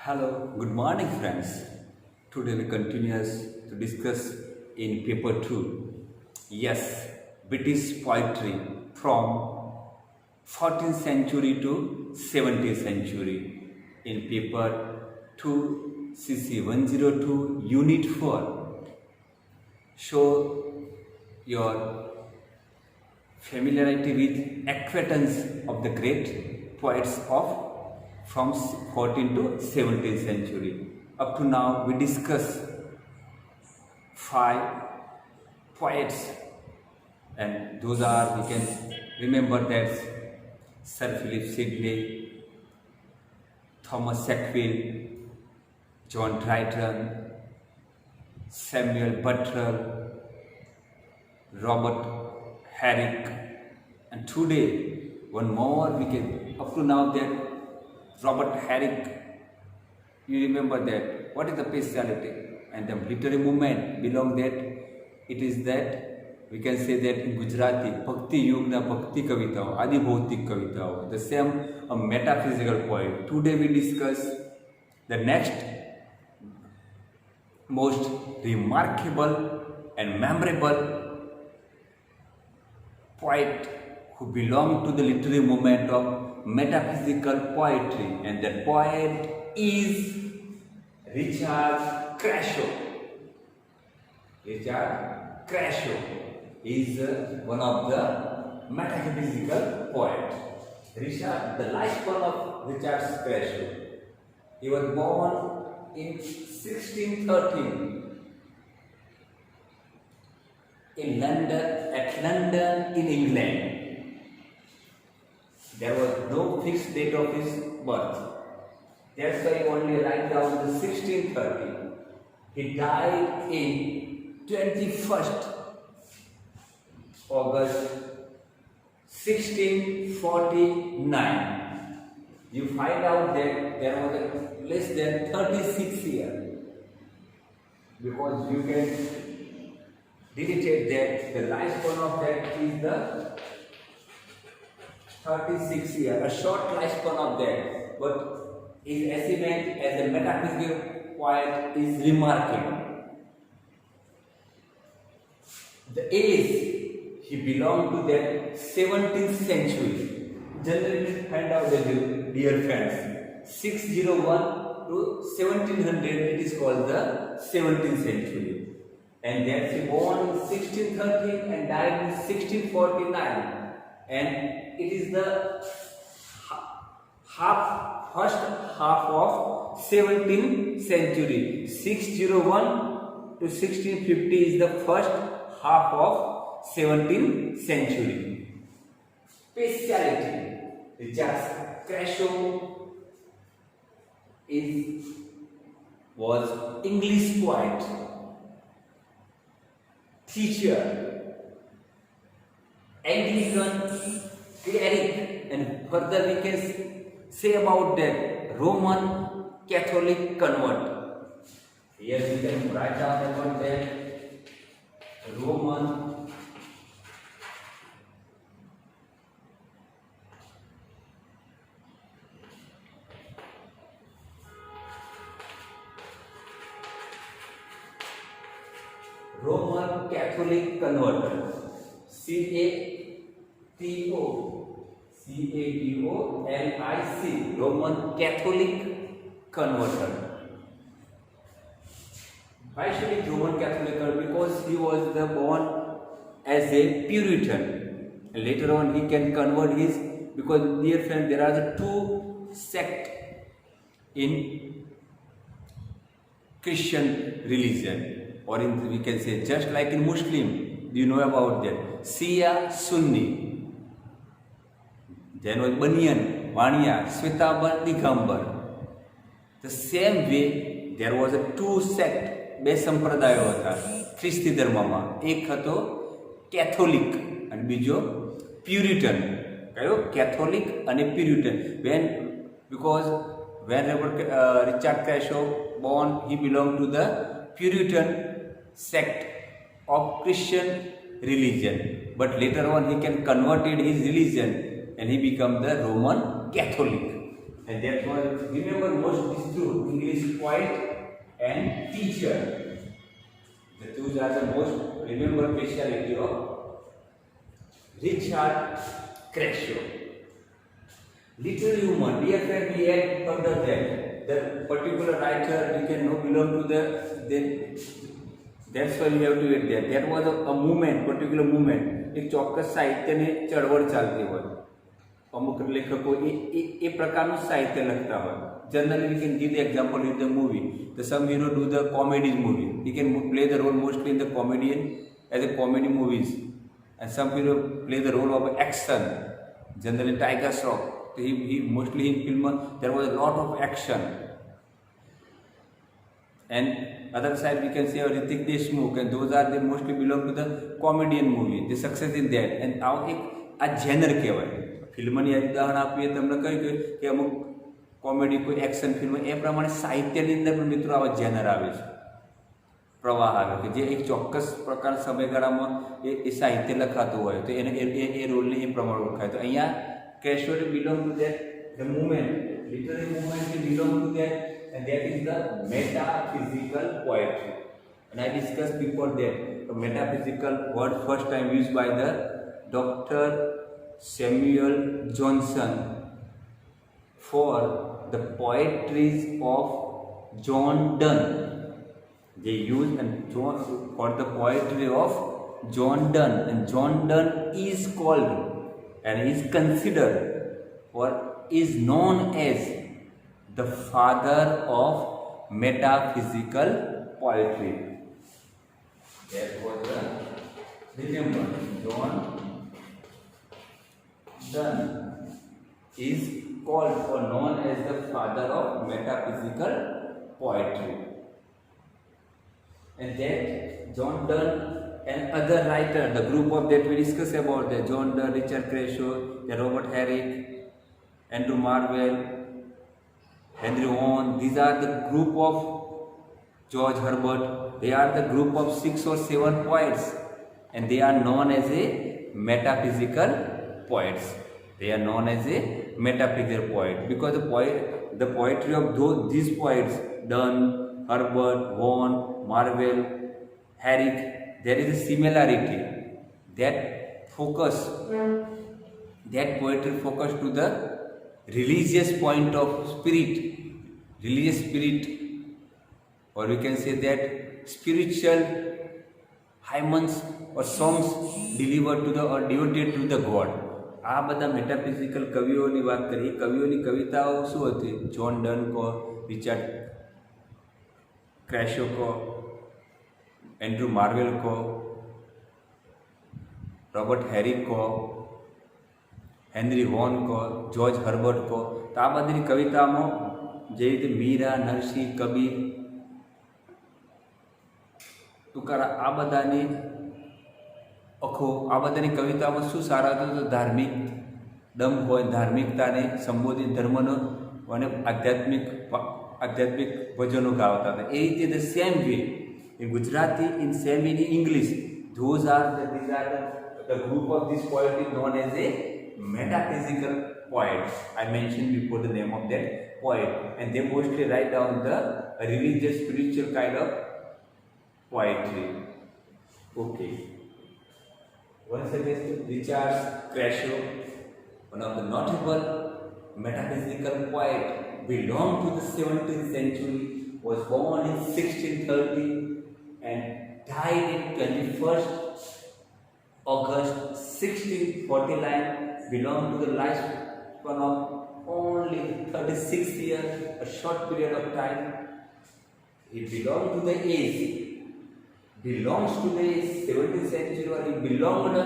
Hello, good morning friends. Today we continue to discuss in paper 2. Yes, British poetry from 14th century to 17th century in paper 2 CC 102 unit 4. Show your familiarity with acquaintance of the great poets of from 14th to 17th century. Up to now, we discuss 5 poets, and those are, we can remember that Sir Philip Sidney, Thomas Sackville, John Dryden, Samuel Butler, Robert Herrick, and today one more we can, up to now, that Robert Herrick, you remember that, what is the speciality? And the literary movement belong that, it is that, we can say that in Gujarati, Bhakti Yugna Bhakti Kavitao, Adi Bhautik Kavitao, the same a metaphysical poet. Today we discuss the next most remarkable and memorable poet who belong to the literary movement of metaphysical poetry, and that poet is Richard Crashaw. Richard Crashaw is one of the metaphysical poets. The lifespan of Richard Crashaw. He was born in 1613 in London, in England. There was no fixed date of his birth. That's why I only write down the 1630. He died in 21st August 1649. You find out that there was less than 36 years, because you can dictate that the lifespan of that is the 36 years, a short lifespan of that, but his achievement as a metaphysical poet is remarkable. The age he belonged to that 17th century. Generally find out that, dear friends, 601 to 1700, it is called the 17th century. And then he born in 1613 and died in 1649. And it is the first half of 17th century. 601 to 1650 is the first half of 17th century. Speciality: Richard Crashaw was English poet, teacher, Anglican cleric, and further we can say about that Roman Catholic convert. Here we can write down about that Roman Catholic converter. C-A-T-O-L-I-C, Roman Catholic converter. Why should he Roman Catholic converter? Because he was born as a Puritan. And later on he can convert his, because dear friend, there are the 2 sects in Christian religion, or in, we can say, just like in Muslim. Do you know about that? Shia, Sunni. Then was Banyan, Vanya, Swetabar, Digambar. The same way, there was a 2 sect, 2 સંપ્રદાયો હતા ખ્રિસ્તી ધર્મમાં. એક હતો Catholic અને બીજો પ્યુરિટન. કયો? Catholic અને પ્યુરિટન. Because whenever Richard Crashaw born, he belonged to the Puritan sect of Christian religion, but later on he can converted his religion and he become the Roman Catholic. And that was, remember, most these two, English poet and teacher. The two are the most remembered speciality of Richard Crashaw. Little human, dear friend, we had under that. The particular writer we can know belong to the that's why we have to read that. That was a movement, particular movement. એક ચોક્કસ સાહિત્યની ચળવળ ચાલતી હોય. અમુક લેખકો એ પ્રકારનું સાહિત્ય લખતા હોય. Generally, we can give the example in the movie. The some hero do the comedy movie. He can play the role mostly in the comedian as a comedy movies, and some hero play the role of action. Generally, Tiger Shroff. He mostly in film there was a lot of action. And other side we can say Hrithik Deshmukh, and those are they mostly belong to the comedian movie. They success in that. And આ એક આ Zener કહેવાય. ફિલ્મની ઉદાહરણ આપીએ તમને કહ્યું કે અમુક કોમેડી કોઈ એક્શન ફિલ્મ એ પ્રમાણે સાહિત્યની અંદર પણ મિત્રો આવા જેનર આવે છે, પ્રવાહ આવે કે જે એક ચોક્કસ પ્રકાર સમયગાળામાં એ સાહિત્ય લખાતું હોય તો એને એ રોલને એ પ્રમાણે ઓળખાય. તો અહીંયા Crashaw belong to that, the movement, literary movement belong to that, and that is the metaphysical poetry. And I discussed before that, the metaphysical word first time used by the Dr. Samuel Johnson for the poetries of John Donne. They used for the poetry of John Donne, and John Donne is called and is considered or is known as the father of metaphysical poetry. That was remember, John Donne is called or known as the father of metaphysical poetry. And that John Donne and other writer, the group of that we discuss about the John Donne, Richard Crashaw, the Robert Herrick, Andrew Marvell, Henry Vaughan. These are the group of George Herbert. They are the group of 6 or 7 poets, and they are known as a metaphysical poets. They are known as a metaphysical poet because the poetry of these poets, Donne, Herbert, Vaughan, Marvell, Herrick, there is a similarity. That poetry focus to the religious point of religious spirit, or we can say that spiritual hymns or songs delivered to the or devoted to the God. આ બધા મેટાફિઝિકલ કવિઓની વાત કરીએ. કવિઓની કવિતાઓ શું હતી? John done કહો, Richard ક્રેશો કહો, Andrew Marvel કહો, રોબર્ટ હેરિક કહો, હેનરી વોન કહો, જ્યોર્જ હર્બર્ટ કહો. તો આ બધી કવિતામાં જે રીતે મીરા, નરસિંહ, કબીર, તુકારા, આ બધાની આ બધાની કવિતામાં શું સારા હતું? તો ધાર્મિક દમ હોય, ધાર્મિકતાને સંબોધિત ધર્મનો અને આધ્યાત્મિક ભજનો ગાવતા હતા. એ રીતે the same way in Gujarati, in same in English, these are the group of this poet is known as a metaphysical poet. I mentioned before the name of that poet, and they mostly write down the religious, spiritual kind of poetry. Okay. Once again, Richard Crashaw, one of the notable metaphysical poet, belonged to the 17th century, was born in 1630 and died in 21st August 1649, belonged to the lifespan of only 36 years, a short period of time. He belongs to the 17th century, or he belonged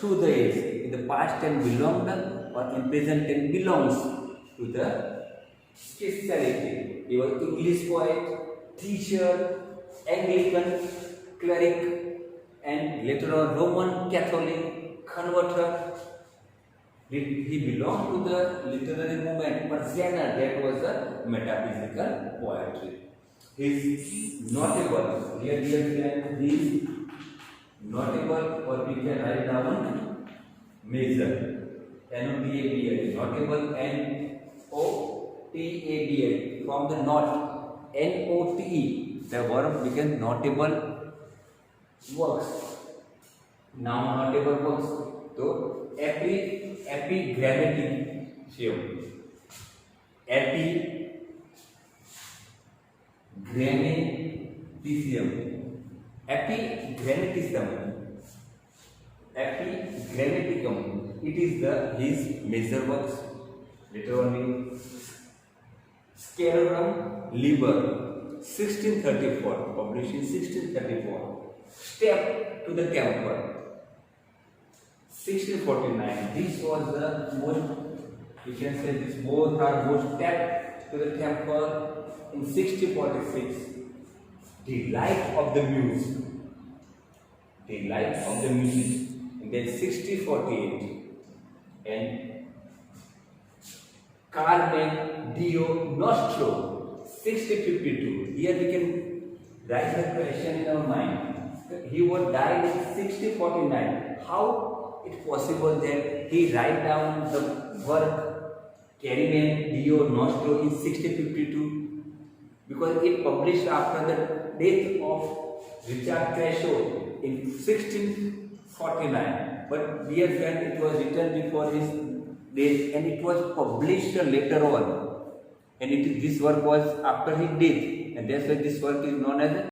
to the age. In the past and belonged, or in present and belongs to the speciality. He was English poet, teacher, Anglican cleric, and later on Roman Catholic converter. He belonged to the literary movement, but that was the metaphysical poetry. His notable, here he is notable, or we can write down major, notable, T-A-B-L, from the knot, N-O-T-E, the verb became notable works. Noun notable works. So epigrammaticism. Epigrammaticum. It is his major works. Literally, Scarum Liber, 1634, published in 1634. Step to the Temple, 1649. This was the most, you can say this both are most step to the temple in 1646. The Light of the Muse. The Light of the Muse. And then 1648. And Carmen Dio Nostro, 1652. Here we can write the question in our mind. He was died in 1649. How it possible that he write down the work Carmen Dio Nostro in 1652? Because it published after the death of Richard Crashaw in 1649. But dear friend, it was written before his death and it was published later on. And this work was after his death, and that's why this work is known as